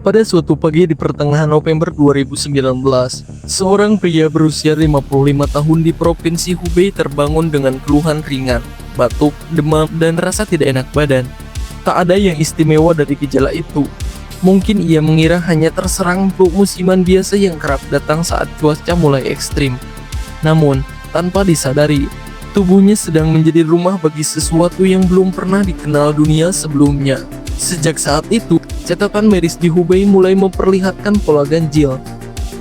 Pada suatu pagi di pertengahan November 2019, seorang pria berusia 55 tahun di Provinsi Hubei terbangun dengan keluhan ringan, batuk, demam, dan rasa tidak enak badan. Tak ada yang istimewa dari gejala itu. Mungkin ia mengira hanya terserang flu musiman biasa yang kerap datang saat cuaca mulai ekstrim. Namun, tanpa disadari, tubuhnya sedang menjadi rumah bagi sesuatu yang belum pernah dikenal dunia sebelumnya. Sejak saat itu, catatan medis di Hubei mulai memperlihatkan pola ganjil.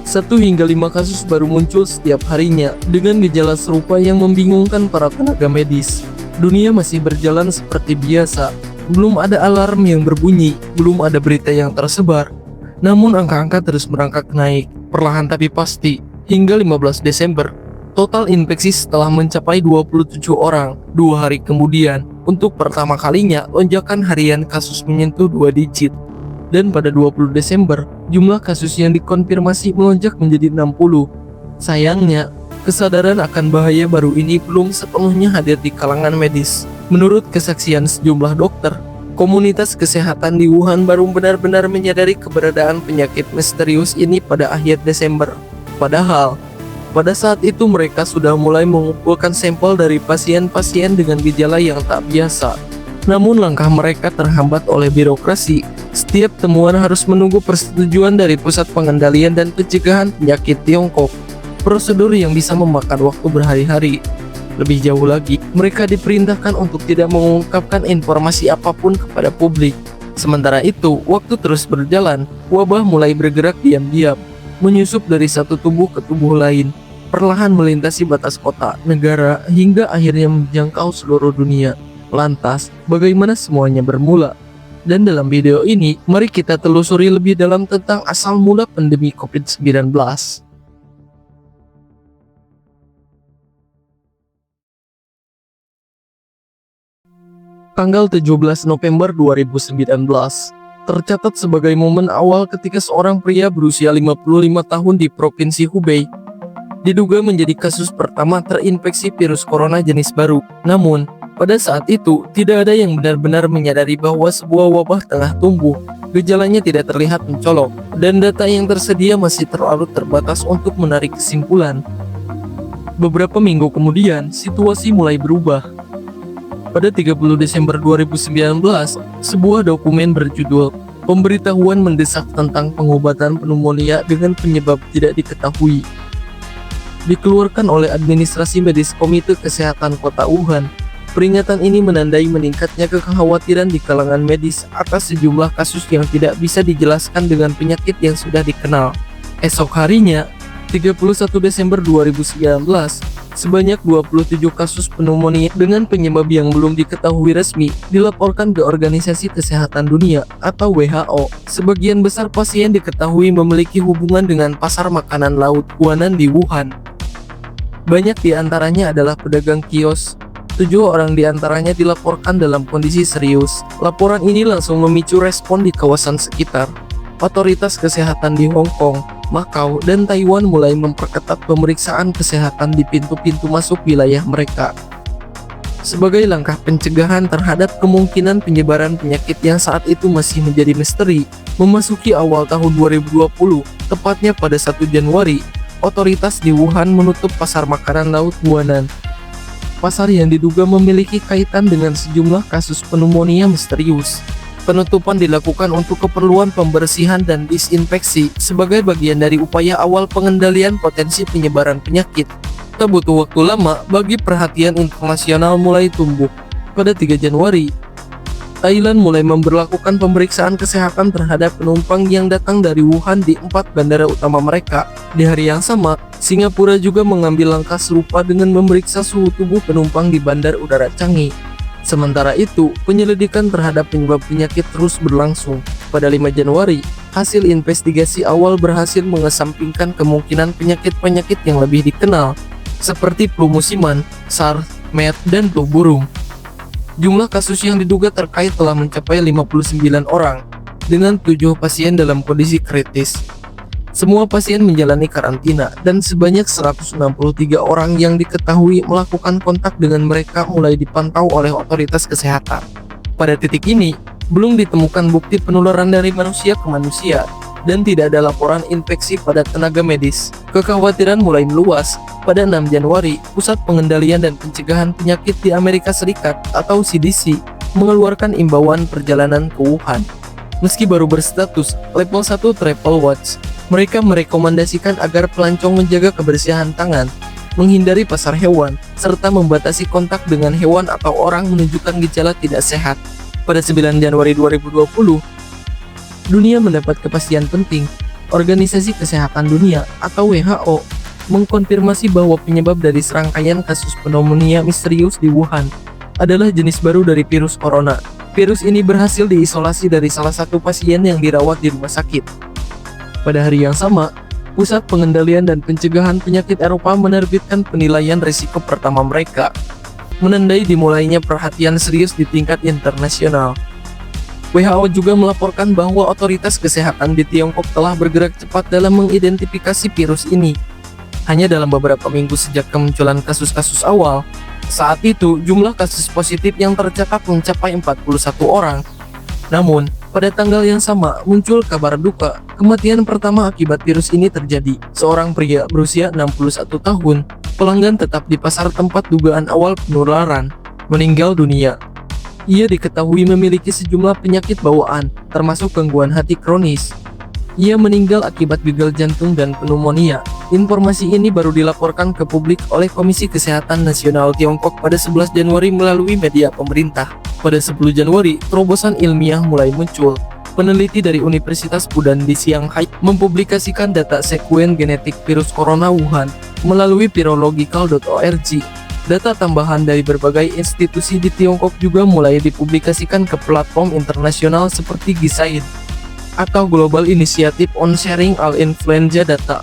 1 hingga 5 kasus baru muncul setiap harinya dengan gejala serupa yang membingungkan para tenaga medis. Dunia masih berjalan seperti biasa. Belum ada alarm yang berbunyi, belum ada berita yang tersebar. Namun angka-angka terus merangkak naik, perlahan tapi pasti. Hingga 15 Desember, total infeksi setelah mencapai 27 orang. 2 hari kemudian, untuk pertama kalinya, lonjakan harian kasus menyentuh 2 digit. Dan pada 20 Desember, jumlah kasus yang dikonfirmasi melonjak menjadi 60. Sayangnya, kesadaran akan bahaya baru ini belum sepenuhnya hadir di kalangan medis. Menurut kesaksian sejumlah dokter, komunitas kesehatan di Wuhan baru benar-benar menyadari keberadaan penyakit misterius ini pada akhir Desember. Padahal, pada saat itu mereka sudah mulai mengumpulkan sampel dari pasien-pasien dengan gejala yang tak biasa. Namun langkah mereka terhambat oleh birokrasi. Setiap temuan harus menunggu persetujuan dari Pusat Pengendalian dan Pencegahan Penyakit Tiongkok. Prosedur yang bisa memakan waktu berhari-hari. Lebih jauh lagi, mereka diperintahkan untuk tidak mengungkapkan informasi apapun kepada publik. Sementara itu, waktu terus berjalan, wabah mulai bergerak diam-diam, menyusup dari satu tubuh ke tubuh lain, perlahan melintasi batas kota, negara, hingga akhirnya menjangkau seluruh dunia. Lantas, bagaimana semuanya bermula? Dan dalam video ini, mari kita telusuri lebih dalam tentang asal mula pandemi COVID-19. Tanggal 17 November 2019 tercatat sebagai momen awal ketika seorang pria berusia 55 tahun di Provinsi Hubei diduga menjadi kasus pertama terinfeksi virus corona jenis baru. Namun, pada saat itu tidak ada yang benar-benar menyadari bahwa sebuah wabah tengah tumbuh. Gejalanya tidak terlihat mencolok, dan data yang tersedia masih terlalu terbatas untuk menarik kesimpulan. Beberapa minggu kemudian, situasi mulai berubah. Pada 30 Desember 2019, sebuah dokumen berjudul "Pemberitahuan Mendesak tentang Pengobatan Pneumonia dengan Penyebab Tidak Diketahui" dikeluarkan oleh Administrasi Medis Komite Kesehatan Kota Wuhan. Peringatan ini menandai meningkatnya kekhawatiran di kalangan medis atas sejumlah kasus yang tidak bisa dijelaskan dengan penyakit yang sudah dikenal. Esok harinya, 31 Desember 2019, sebanyak 27 kasus pneumonia dengan penyebab yang belum diketahui resmi dilaporkan ke Organisasi Kesehatan Dunia atau WHO. Sebagian besar pasien diketahui memiliki hubungan dengan pasar makanan laut Guanan di Wuhan. Banyak di antaranya adalah pedagang kios. 7 orang di antaranya dilaporkan dalam kondisi serius. Laporan ini langsung memicu respon di kawasan sekitar. Otoritas kesehatan di Hong Kong, Macau, dan Taiwan mulai memperketat pemeriksaan kesehatan di pintu-pintu masuk wilayah mereka. Sebagai langkah pencegahan terhadap kemungkinan penyebaran penyakit yang saat itu masih menjadi misteri, memasuki awal tahun 2020, tepatnya pada 1 Januari, otoritas di Wuhan menutup pasar makanan laut Guanan. Pasar yang diduga memiliki kaitan dengan sejumlah kasus pneumonia misterius. Penutupan dilakukan untuk keperluan pembersihan dan disinfeksi sebagai bagian dari upaya awal pengendalian potensi penyebaran penyakit. Tak butuh waktu lama bagi perhatian internasional mulai tumbuh. Pada 3 Januari, Thailand mulai memberlakukan pemeriksaan kesehatan terhadap penumpang yang datang dari Wuhan di 4 bandara utama mereka. Di hari yang sama, Singapura juga mengambil langkah serupa dengan memeriksa suhu tubuh penumpang di Bandar Udara Changi. Sementara itu, penyelidikan terhadap penyebab penyakit terus berlangsung. Pada 5 Januari, hasil investigasi awal berhasil mengesampingkan kemungkinan penyakit-penyakit yang lebih dikenal, seperti flu musiman, SARS, MERS, dan flu burung. Jumlah kasus yang diduga terkait telah mencapai 59 orang, dengan 7 pasien dalam kondisi kritis. Semua pasien menjalani karantina, dan sebanyak 163 orang yang diketahui melakukan kontak dengan mereka mulai dipantau oleh otoritas kesehatan. Pada titik ini, Belum ditemukan bukti penularan dari manusia ke manusia, dan tidak ada laporan infeksi pada tenaga medis. Kekhawatiran mulai meluas. Pada 6 Januari, Pusat Pengendalian dan Pencegahan Penyakit di Amerika Serikat atau CDC mengeluarkan imbauan perjalanan ke Wuhan. Meski baru berstatus level 1 travel watch, mereka merekomendasikan agar pelancong menjaga kebersihan tangan, menghindari pasar hewan, serta membatasi kontak dengan hewan atau orang menunjukkan gejala tidak sehat. Pada 9 Januari 2020, dunia mendapat kepastian penting. Organisasi Kesehatan Dunia atau WHO mengkonfirmasi bahwa penyebab dari serangkaian kasus pneumonia misterius di Wuhan adalah jenis baru dari virus corona. Virus ini berhasil diisolasi dari salah satu pasien yang dirawat di rumah sakit. Pada hari yang sama, Pusat Pengendalian dan Pencegahan Penyakit Eropa menerbitkan penilaian risiko pertama mereka, menandai dimulainya perhatian serius di tingkat internasional. WHO juga melaporkan bahwa otoritas kesehatan di Tiongkok telah bergerak cepat dalam mengidentifikasi virus ini. Hanya dalam beberapa minggu sejak kemunculan kasus-kasus awal, saat itu jumlah kasus positif yang tercatat mencapai 41 orang. Namun, pada tanggal yang sama muncul kabar duka, kematian pertama akibat virus ini terjadi. Seorang pria berusia 61 tahun, pelanggan tetap di pasar tempat dugaan awal penularan, meninggal dunia. Ia diketahui memiliki sejumlah penyakit bawaan, termasuk gangguan hati kronis. Ia meninggal akibat gagal jantung dan pneumonia. Informasi ini baru dilaporkan ke publik oleh Komisi Kesehatan Nasional Tiongkok pada 11 Januari melalui media pemerintah. Pada 10 Januari, terobosan ilmiah mulai muncul. Peneliti dari Universitas Fudan di Shanghai mempublikasikan data sekuen genetik virus corona Wuhan melalui virological.org. Data tambahan dari berbagai institusi di Tiongkok juga mulai dipublikasikan ke platform internasional seperti Gisaid atau Global Initiative on Sharing All Influenza Data.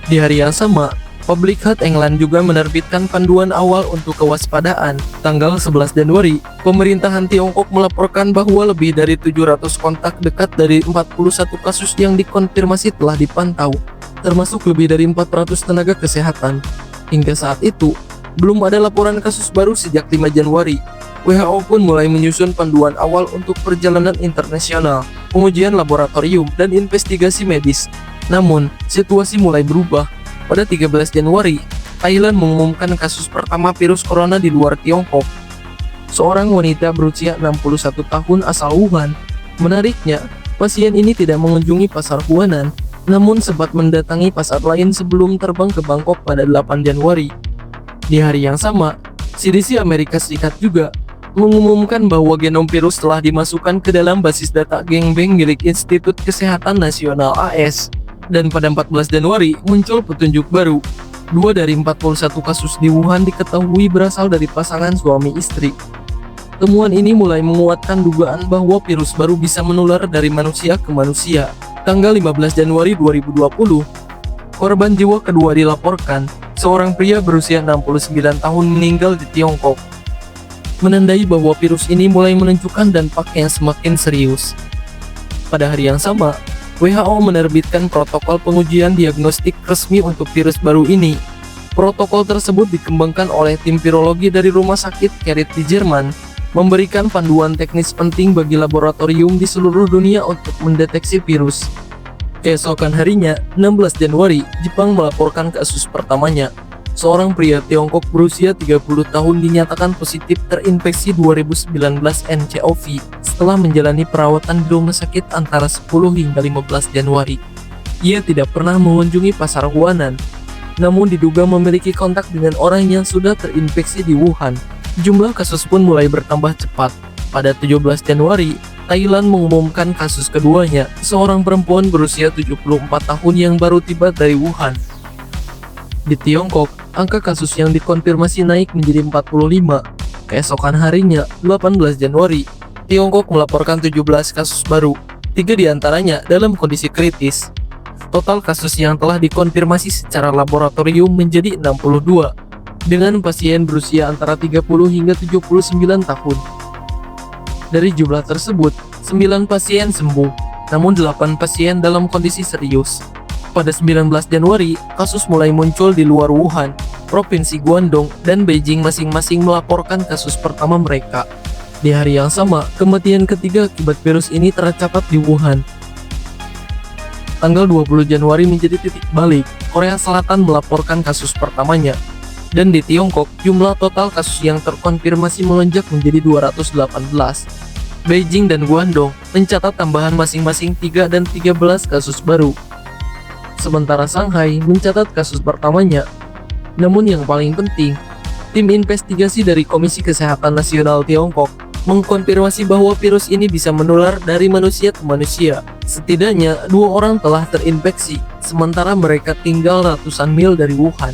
Di hari yang sama, Public Health England juga menerbitkan panduan awal untuk kewaspadaan. Tanggal 11 Januari, pemerintahan Tiongkok melaporkan bahwa lebih dari 700 kontak dekat dari 41 kasus yang dikonfirmasi telah dipantau, termasuk lebih dari 400 tenaga kesehatan. Hingga saat itu, belum ada laporan kasus baru sejak 5 Januari. WHO pun mulai menyusun panduan awal untuk perjalanan internasional, pengujian laboratorium, dan investigasi medis. Namun, situasi mulai berubah. Pada 13 Januari, Thailand mengumumkan kasus pertama virus corona di luar Tiongkok. Seorang wanita berusia 61 tahun asal Wuhan. Menariknya, pasien ini tidak mengunjungi pasar Huanan, namun sempat mendatangi pasar lain sebelum terbang ke Bangkok pada 8 Januari. Di hari yang sama, CDC Amerika Serikat juga mengumumkan bahwa genom virus telah dimasukkan ke dalam basis data Genbank milik Institut Kesehatan Nasional AS. Dan pada 14 Januari muncul petunjuk baru. 2 dari 41 kasus di Wuhan diketahui berasal dari pasangan suami istri. Temuan ini mulai menguatkan dugaan bahwa virus baru bisa menular dari manusia ke manusia. Tanggal 15 Januari 2020, korban jiwa kedua dilaporkan. Seorang pria berusia 69 tahun meninggal di Tiongkok, menandai bahwa virus ini mulai menunjukkan dampaknya semakin serius. Pada hari yang sama, WHO menerbitkan protokol pengujian diagnostik resmi untuk virus baru ini. Protokol tersebut dikembangkan oleh tim virologi dari Rumah Sakit Carrier di Jerman, memberikan panduan teknis penting bagi laboratorium di seluruh dunia untuk mendeteksi virus. Keesokan harinya, 16 Januari, Jepang melaporkan kasus pertamanya. Seorang pria Tiongkok berusia 30 tahun dinyatakan positif terinfeksi 2019 nCoV setelah menjalani perawatan di rumah sakit antara 10 hingga 15 Januari. Ia tidak pernah mengunjungi pasar Huanan, namun diduga memiliki kontak dengan orang yang sudah terinfeksi di Wuhan. Jumlah kasus pun mulai bertambah cepat. Pada 17 Januari, Thailand mengumumkan kasus keduanya, seorang perempuan berusia 74 tahun yang baru tiba dari Wuhan. Di Tiongkok, angka kasus yang dikonfirmasi naik menjadi 45. Keesokan harinya, 18 Januari, Tiongkok melaporkan 17 kasus baru, 3 diantaranya dalam kondisi kritis. Total kasus yang telah dikonfirmasi secara laboratorium menjadi 62, dengan pasien berusia antara 30 hingga 79 tahun. Dari jumlah tersebut, 9 pasien sembuh, namun 8 pasien dalam kondisi serius. Pada 19 Januari, kasus mulai muncul di luar Wuhan. Provinsi Guangdong dan Beijing masing-masing melaporkan kasus pertama mereka. Di hari yang sama, kematian ketiga akibat virus ini tercatat di Wuhan. Tanggal 20 Januari menjadi titik balik, Korea Selatan melaporkan kasus pertamanya. Dan di Tiongkok, jumlah total kasus yang terkonfirmasi melonjak menjadi 218. Beijing dan Guangdong mencatat tambahan masing-masing 3 dan 13 kasus baru. Sementara Shanghai mencatat kasus pertamanya. Namun yang paling penting, tim investigasi dari Komisi Kesehatan Nasional Tiongkok mengkonfirmasi bahwa virus ini bisa menular dari manusia ke manusia. Setidaknya 2 orang telah terinfeksi, sementara mereka tinggal ratusan mil dari Wuhan.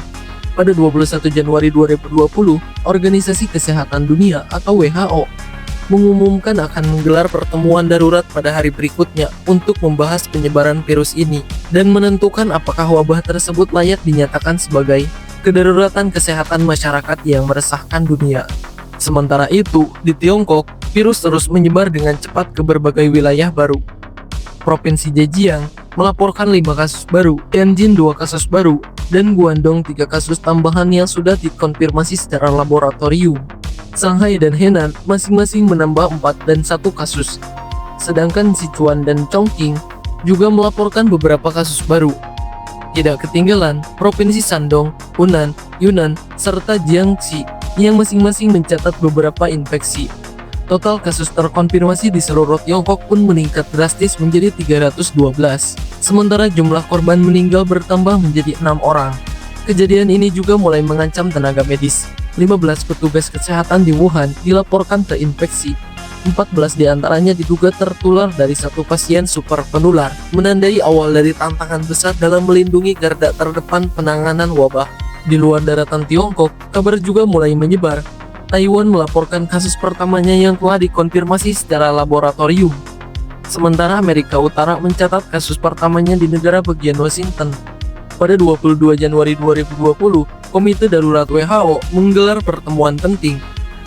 Pada 21 Januari 2020, Organisasi Kesehatan Dunia atau WHO mengumumkan akan menggelar pertemuan darurat pada hari berikutnya untuk membahas penyebaran virus ini dan menentukan apakah wabah tersebut layak dinyatakan sebagai kedaruratan kesehatan masyarakat yang meresahkan dunia. Sementara itu, di Tiongkok, virus terus menyebar dengan cepat ke berbagai wilayah baru. Provinsi Zhejiang melaporkan 5 kasus baru, Tianjin 2 kasus baru, dan Guangdong 3 kasus tambahan yang sudah dikonfirmasi secara laboratorium. Shanghai dan Henan masing-masing menambah 4 dan 1 kasus. Sedangkan Sichuan dan Chongqing juga melaporkan beberapa kasus baru. Tidak ketinggalan, Provinsi Shandong, Hunan, Yunnan, serta Jiangxi yang masing-masing mencatat beberapa infeksi. Total kasus terkonfirmasi di seluruh Tiongkok pun meningkat drastis menjadi 312. Sementara jumlah korban meninggal bertambah menjadi 6 orang. Kejadian ini juga mulai mengancam tenaga medis. 15 petugas kesehatan di Wuhan dilaporkan terinfeksi. 14 diantaranya diduga tertular dari 1 pasien super penular, menandai awal dari tantangan besar dalam melindungi garda terdepan penanganan wabah. Di luar daratan Tiongkok, kabar juga mulai menyebar. Taiwan melaporkan kasus pertamanya yang telah dikonfirmasi secara laboratorium. Sementara Amerika Utara mencatat kasus pertamanya di negara bagian Washington. Pada 22 Januari 2020, Komite Darurat WHO menggelar pertemuan penting,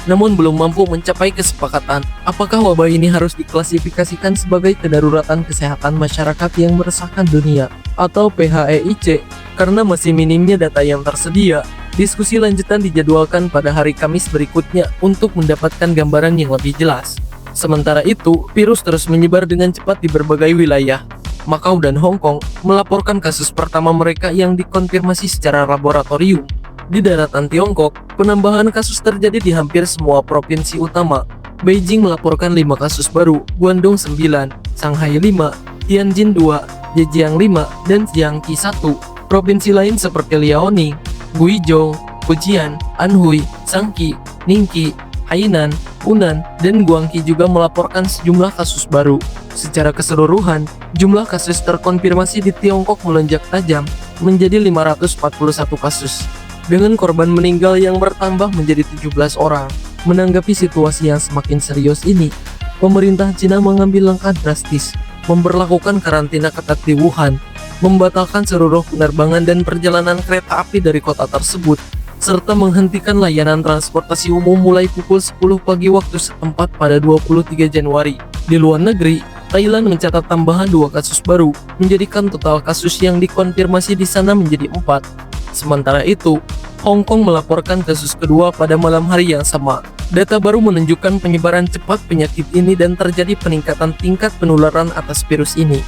namun belum mampu mencapai kesepakatan apakah wabah ini harus diklasifikasikan sebagai kedaruratan kesehatan masyarakat yang meresahkan dunia atau PHEIC. Karena masih minimnya data yang tersedia, diskusi lanjutan dijadwalkan pada hari Kamis berikutnya untuk mendapatkan gambaran yang lebih jelas. Sementara itu, virus terus menyebar dengan cepat di berbagai wilayah. Macau dan Hong Kong melaporkan kasus pertama mereka yang dikonfirmasi secara laboratorium. Di daratan Tiongkok, penambahan kasus terjadi di hampir semua provinsi utama. Beijing melaporkan 5 kasus baru, Guangdong 9, Shanghai 5, Tianjin 2, Zhejiang 5, dan Jiangxi 1. Provinsi lain seperti Liaoning, Guizhou, Fujian, Anhui, Shanxi, Ningqi, Hainan, Hunan, dan Guangqi juga melaporkan sejumlah kasus baru. Secara keseluruhan, jumlah kasus terkonfirmasi di Tiongkok melonjak tajam menjadi 541 kasus, dengan korban meninggal yang bertambah menjadi 17 orang. Menanggapi situasi yang semakin serius ini, pemerintah Cina mengambil langkah drastis, memberlakukan karantina ketat di Wuhan, membatalkan seluruh penerbangan dan perjalanan kereta api dari kota tersebut, serta menghentikan layanan transportasi umum mulai pukul 10 pagi waktu setempat pada 23 Januari. Di luar negeri, Thailand mencatat tambahan 2 kasus baru, menjadikan total kasus yang dikonfirmasi di sana menjadi 4. Sementara itu, Hong Kong melaporkan kasus kedua pada malam hari yang sama. Data baru menunjukkan penyebaran cepat penyakit ini dan terjadi peningkatan tingkat penularan atas virus ini.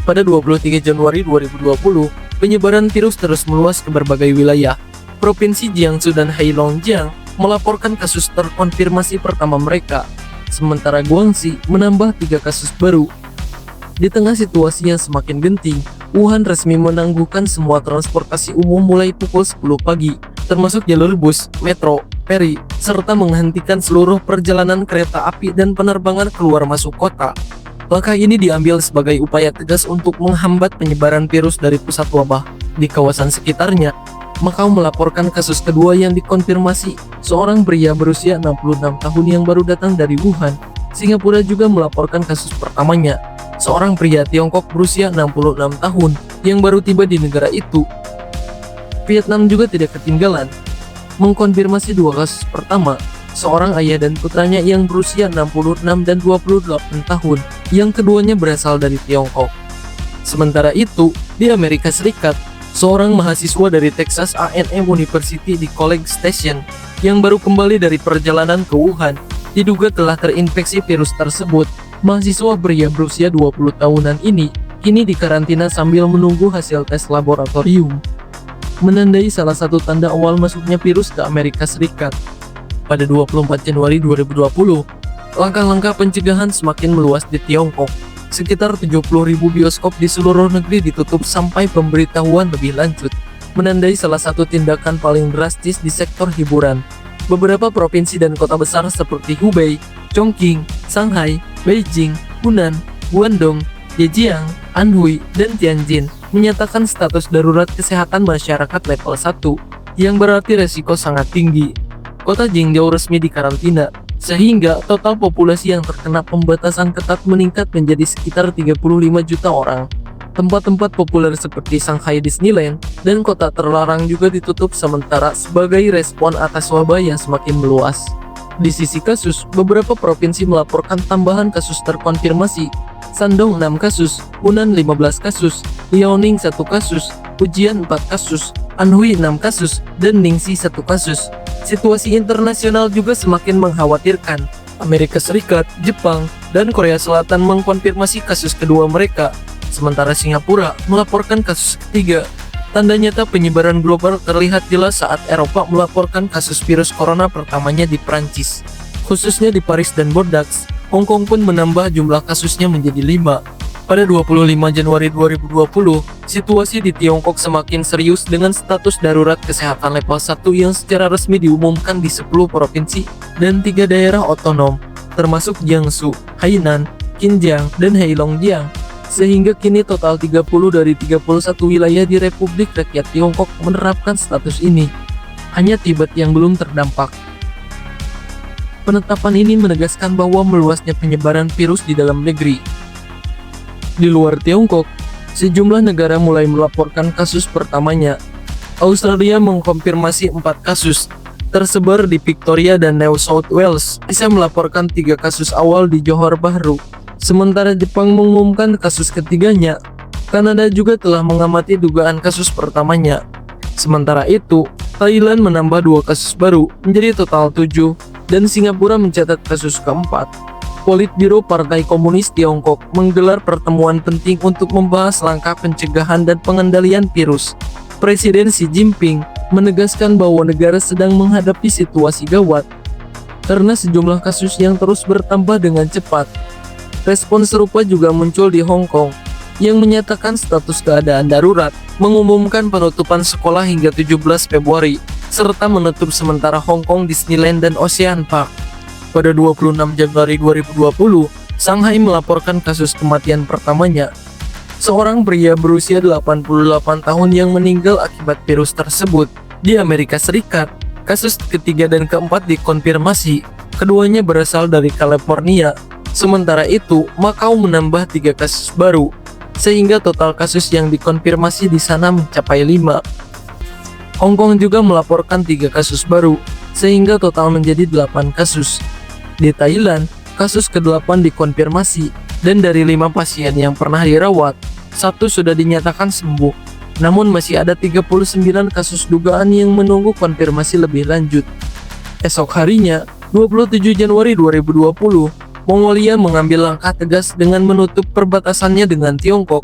Pada 23 Januari 2020, penyebaran virus terus meluas ke berbagai wilayah. Provinsi Jiangsu dan Heilongjiang melaporkan kasus terkonfirmasi pertama mereka, sementara Guangxi menambah 3 kasus baru. Di tengah situasi yang semakin genting, Wuhan resmi menangguhkan semua transportasi umum mulai pukul 10 pagi, termasuk jalur bus, metro, feri, serta menghentikan seluruh perjalanan kereta api dan penerbangan keluar masuk kota. Langkah ini diambil sebagai upaya tegas untuk menghambat penyebaran virus dari pusat wabah. Di kawasan sekitarnya, Macau melaporkan kasus kedua yang dikonfirmasi, seorang pria berusia 66 tahun yang baru datang dari Wuhan. Singapura juga melaporkan kasus pertamanya, seorang pria Tiongkok berusia 66 tahun yang baru tiba di negara itu. Vietnam juga tidak ketinggalan, mengkonfirmasi 2 kasus pertama, seorang ayah dan putranya yang berusia 66 dan 28 tahun, yang keduanya berasal dari Tiongkok. Sementara itu, di Amerika Serikat, seorang mahasiswa dari Texas A&M University di College Station yang baru kembali dari perjalanan ke Wuhan diduga telah terinfeksi virus tersebut. Mahasiswa pria berusia 20 tahunan ini kini dikarantina sambil menunggu hasil tes laboratorium, menandai salah satu tanda awal masuknya virus ke Amerika Serikat. Pada 24 Januari 2020, langkah-langkah pencegahan semakin meluas di Tiongkok. Sekitar 70.000 bioskop di seluruh negeri ditutup sampai pemberitahuan lebih lanjut, menandai salah satu tindakan paling drastis di sektor hiburan. Beberapa provinsi dan kota besar seperti Hubei, Chongqing, Shanghai, Beijing, Hunan, Guangdong, Zhejiang, Anhui, dan Tianjin menyatakan status darurat kesehatan masyarakat level 1, yang berarti resiko sangat tinggi. Kota Jingzhou resmi dikarantina, sehingga total populasi yang terkena pembatasan ketat meningkat menjadi sekitar 35 juta orang. Tempat-tempat populer seperti Shanghai Disneyland dan kota terlarang juga ditutup sementara sebagai respon atas wabah yang semakin meluas. Di sisi kasus, beberapa provinsi melaporkan tambahan kasus terkonfirmasi. Shandong 6 kasus, Hunan 15 kasus, Liaoning 1 kasus, Fujian 4 kasus, Anhui 6 kasus, dan Ningxi 1 kasus. Situasi internasional juga semakin mengkhawatirkan. Amerika Serikat, Jepang, dan Korea Selatan mengkonfirmasi kasus kedua mereka, sementara Singapura melaporkan kasus ketiga. Tanda nyata penyebaran global terlihat jelas saat Eropa melaporkan kasus virus corona pertamanya di Prancis. Khususnya di Paris dan Bordeaux, Hong Kong pun menambah jumlah kasusnya menjadi 5. Pada 25 Januari 2020, situasi di Tiongkok semakin serius dengan status darurat kesehatan level 1 yang secara resmi diumumkan di 10 provinsi dan 3 daerah otonom, termasuk Jiangsu, Hainan, Xinjiang, dan Heilongjiang. Sehingga kini total 30 dari 31 wilayah di Republik Rakyat Tiongkok menerapkan status ini. Hanya Tibet yang belum terdampak. Penetapan ini menegaskan bahwa meluasnya penyebaran virus di dalam negeri. Di luar Tiongkok, sejumlah negara mulai melaporkan kasus pertamanya. Australia mengkonfirmasi 4 kasus, tersebar di Victoria dan New South Wales, bisa melaporkan 3 kasus awal di Johor Bahru. Sementara Jepang mengumumkan kasus ketiganya. Kanada juga telah mengamati dugaan kasus pertamanya. Sementara itu, Thailand menambah 2 kasus baru, menjadi total 7, dan Singapura mencatat kasus keempat. Politbiro Partai Komunis Tiongkok menggelar pertemuan penting untuk membahas langkah pencegahan dan pengendalian virus. Presiden Xi Jinping menegaskan bahwa negara sedang menghadapi situasi gawat karena sejumlah kasus yang terus bertambah dengan cepat. Respon serupa juga muncul di Hong Kong, yang menyatakan status keadaan darurat, mengumumkan penutupan sekolah hingga 17 Februari, serta menutup sementara Hong Kong Disneyland dan Ocean Park. Pada 26 Januari 2020, Shanghai melaporkan kasus kematian pertamanya. Seorang pria berusia 88 tahun yang meninggal akibat virus tersebut. Di Amerika Serikat, kasus ketiga dan keempat dikonfirmasi. Keduanya berasal dari California. Sementara itu, Macau menambah 3 kasus baru, sehingga total kasus yang dikonfirmasi di sana mencapai 5. Hong Kong juga melaporkan 3 kasus baru, sehingga total menjadi 8 kasus. Di Thailand, kasus ke-8 dikonfirmasi, dan dari 5 pasien yang pernah dirawat, 1 sudah dinyatakan sembuh. Namun masih ada 39 kasus dugaan yang menunggu konfirmasi lebih lanjut. Esok harinya, 27 Januari 2020, Mongolia mengambil langkah tegas dengan menutup perbatasannya dengan Tiongkok,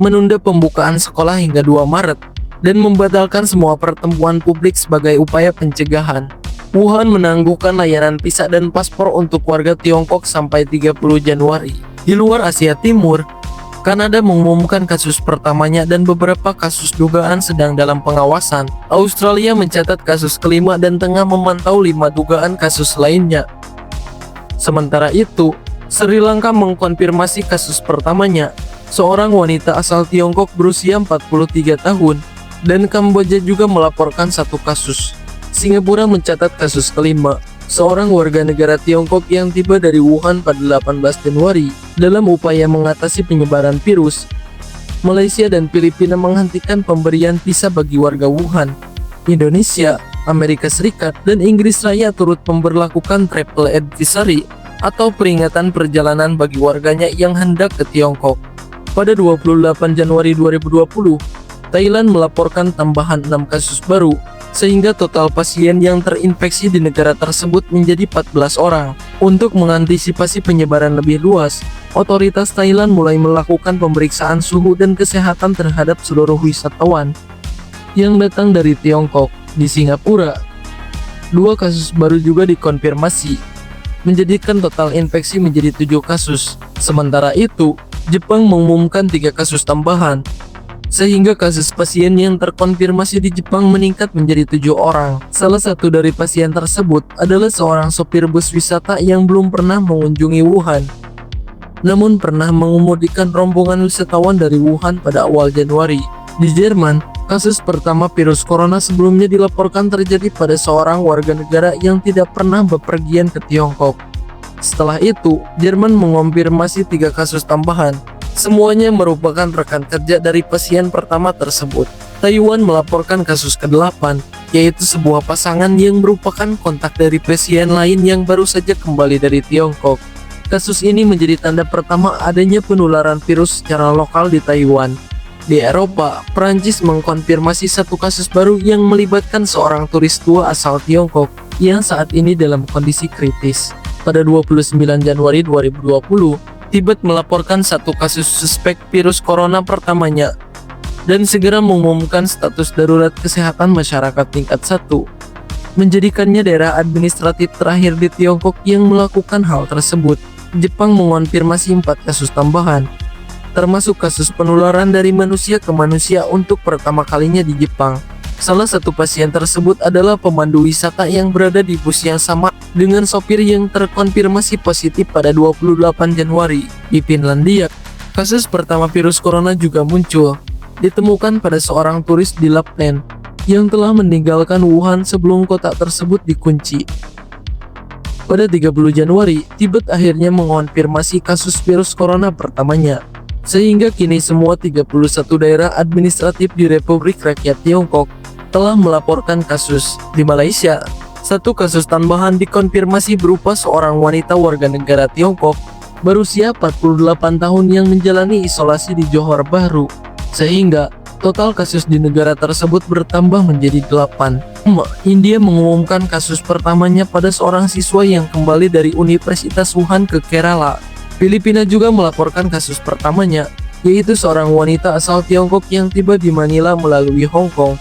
menunda pembukaan sekolah hingga 2 Maret, dan membatalkan semua pertemuan publik sebagai upaya pencegahan. Wuhan menangguhkan layanan visa dan paspor untuk warga Tiongkok sampai 30 Januari. Di luar Asia Timur, Kanada mengumumkan kasus pertamanya dan beberapa kasus dugaan sedang dalam pengawasan. Australia mencatat kasus kelima dan tengah memantau 5 dugaan kasus lainnya. Sementara itu, Sri Lanka mengkonfirmasi kasus pertamanya, seorang wanita asal Tiongkok berusia 43 tahun, dan Kamboja juga melaporkan 1 kasus. Singapura mencatat kasus kelima, seorang warga negara Tiongkok yang tiba dari Wuhan pada 18 Januari dalam upaya mengatasi penyebaran virus. Malaysia dan Filipina menghentikan pemberian visa bagi warga Wuhan. Indonesia, Amerika Serikat, dan Inggris Raya turut memberlakukan travel advisory atau peringatan perjalanan bagi warganya yang hendak ke Tiongkok. Pada 28 Januari 2020, Thailand melaporkan tambahan 6 kasus baru, sehingga total pasien yang terinfeksi di negara tersebut menjadi 14 orang. Untuk mengantisipasi penyebaran lebih luas, otoritas Thailand mulai melakukan pemeriksaan suhu dan kesehatan terhadap seluruh wisatawan yang datang dari Tiongkok. Di Singapura, 2 kasus baru juga dikonfirmasi, menjadikan total infeksi menjadi 7 kasus. Sementara itu, Jepang mengumumkan 3 kasus tambahan, sehingga kasus pasien yang terkonfirmasi di Jepang meningkat menjadi 7 orang. Salah satu dari pasien tersebut adalah seorang sopir bus wisata yang belum pernah mengunjungi Wuhan, namun pernah mengemudikan rombongan wisatawan dari Wuhan pada awal Januari. Di Jerman, kasus pertama virus corona sebelumnya dilaporkan terjadi pada seorang warga negara yang tidak pernah bepergian ke Tiongkok. Setelah itu, Jerman mengonfirmasi 3 kasus tambahan. Semuanya merupakan rekan kerja dari pasien pertama tersebut. Taiwan melaporkan kasus ke-8, yaitu sebuah pasangan yang merupakan kontak dari pasien lain yang baru saja kembali dari Tiongkok. Kasus ini menjadi tanda pertama adanya penularan virus secara lokal di Taiwan. Di Eropa, Prancis mengkonfirmasi 1 kasus baru yang melibatkan seorang turis tua asal Tiongkok yang saat ini dalam kondisi kritis. Pada 29 Januari 2020, Tibet melaporkan 1 kasus suspek virus corona pertamanya dan segera mengumumkan status darurat kesehatan masyarakat tingkat 1, menjadikannya daerah administratif terakhir di Tiongkok yang melakukan hal tersebut. Jepang mengonfirmasi 4 kasus tambahan, termasuk kasus penularan dari manusia ke manusia untuk pertama kalinya di Jepang. Salah satu pasien tersebut adalah pemandu wisata yang berada di bus yang sama dengan sopir yang terkonfirmasi positif pada 28 Januari. Di Finlandia, kasus pertama virus corona juga muncul, ditemukan pada seorang turis di Lapland yang telah meninggalkan Wuhan sebelum kota tersebut dikunci. Pada 30 Januari, Tibet akhirnya mengonfirmasi kasus virus corona pertamanya, sehingga kini semua 31 daerah administratif di Republik Rakyat Tiongkok telah melaporkan kasus. Di Malaysia, 1 kasus tambahan dikonfirmasi berupa seorang wanita warga negara Tiongkok berusia 48 tahun yang menjalani isolasi di Johor Bahru, sehingga total kasus di negara tersebut bertambah menjadi 8. India mengumumkan kasus pertamanya pada seorang siswa yang kembali dari Universitas Wuhan ke Kerala. Filipina juga melaporkan kasus pertamanya, yaitu seorang wanita asal Tiongkok yang tiba di Manila melalui Hong Kong.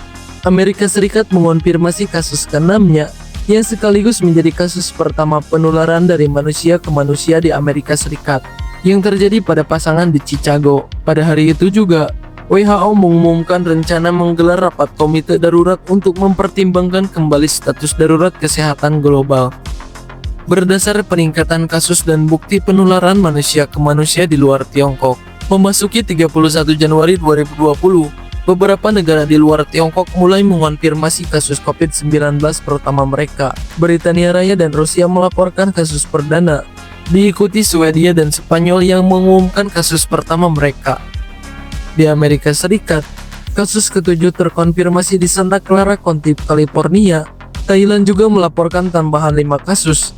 Amerika Serikat mengonfirmasi kasus ke-6-nya, yang sekaligus menjadi kasus pertama penularan dari manusia ke manusia di Amerika Serikat, yang terjadi pada pasangan di Chicago. Pada hari itu juga, WHO mengumumkan rencana menggelar rapat komite darurat untuk mempertimbangkan kembali status darurat kesehatan global. Berdasar peningkatan kasus dan bukti penularan manusia ke manusia di luar Tiongkok, memasuki 31 Januari 2020, beberapa negara di luar Tiongkok mulai mengonfirmasi kasus COVID-19 pertama mereka. Britania Raya dan Rusia melaporkan kasus perdana, diikuti Swedia dan Spanyol yang mengumumkan kasus pertama mereka. Di Amerika Serikat, kasus ke-7 terkonfirmasi di Santa Clara County, California. Thailand juga melaporkan tambahan 5 kasus,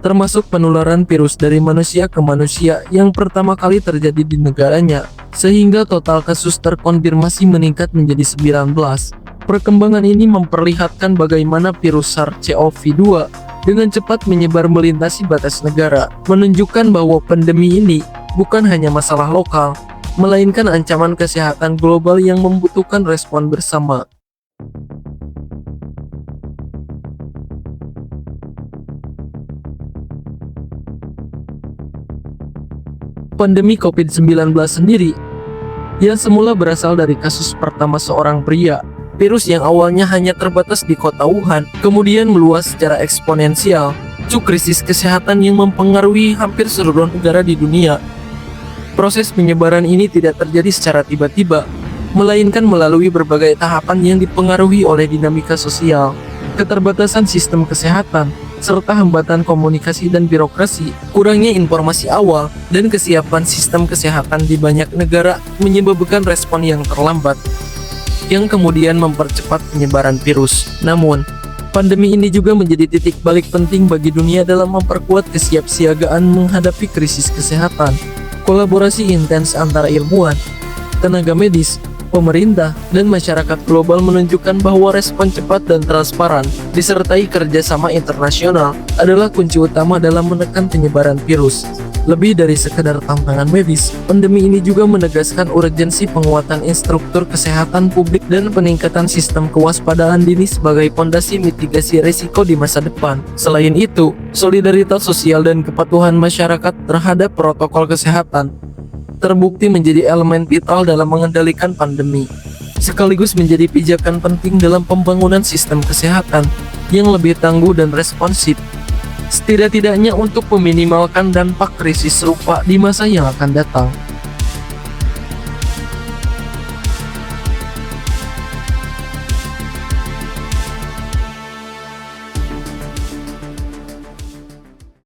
termasuk penularan virus dari manusia ke manusia yang pertama kali terjadi di negaranya, sehingga total kasus terkonfirmasi meningkat menjadi 19. Perkembangan ini memperlihatkan bagaimana virus SARS-CoV-2 dengan cepat menyebar melintasi batas negara, menunjukkan bahwa pandemi ini bukan hanya masalah lokal, melainkan ancaman kesehatan global yang membutuhkan respon bersama. Pandemi COVID-19 sendiri, yang semula berasal dari kasus pertama seorang pria, virus yang awalnya hanya terbatas di kota Wuhan, kemudian meluas secara eksponensial, krisis kesehatan yang mempengaruhi hampir seluruh negara di dunia. Proses penyebaran ini tidak terjadi secara tiba-tiba, melainkan melalui berbagai tahapan yang dipengaruhi oleh dinamika sosial, keterbatasan sistem kesehatan, serta hambatan komunikasi dan birokrasi. Kurangnya informasi awal dan kesiapan sistem kesehatan di banyak negara menyebabkan respon yang terlambat, yang kemudian mempercepat penyebaran virus. Namun, pandemi ini juga menjadi titik balik penting bagi dunia dalam memperkuat kesiapsiagaan menghadapi krisis kesehatan. Kolaborasi intens antara ilmuwan, tenaga medis, Pemerintah dan masyarakat global menunjukkan bahwa respon cepat dan transparan, disertai kerjasama internasional, adalah kunci utama dalam menekan penyebaran virus. Lebih dari sekedar tantangan medis, pandemi ini juga menegaskan urgensi penguatan infrastruktur kesehatan publik dan peningkatan sistem kewaspadaan dini sebagai fondasi mitigasi risiko di masa depan. Selain itu, solidaritas sosial dan kepatuhan masyarakat terhadap protokol kesehatan terbukti menjadi elemen vital dalam mengendalikan pandemi, sekaligus menjadi pijakan penting dalam pembangunan sistem kesehatan yang lebih tangguh dan responsif, setidak-tidaknya untuk meminimalkan dampak krisis serupa di masa yang akan datang.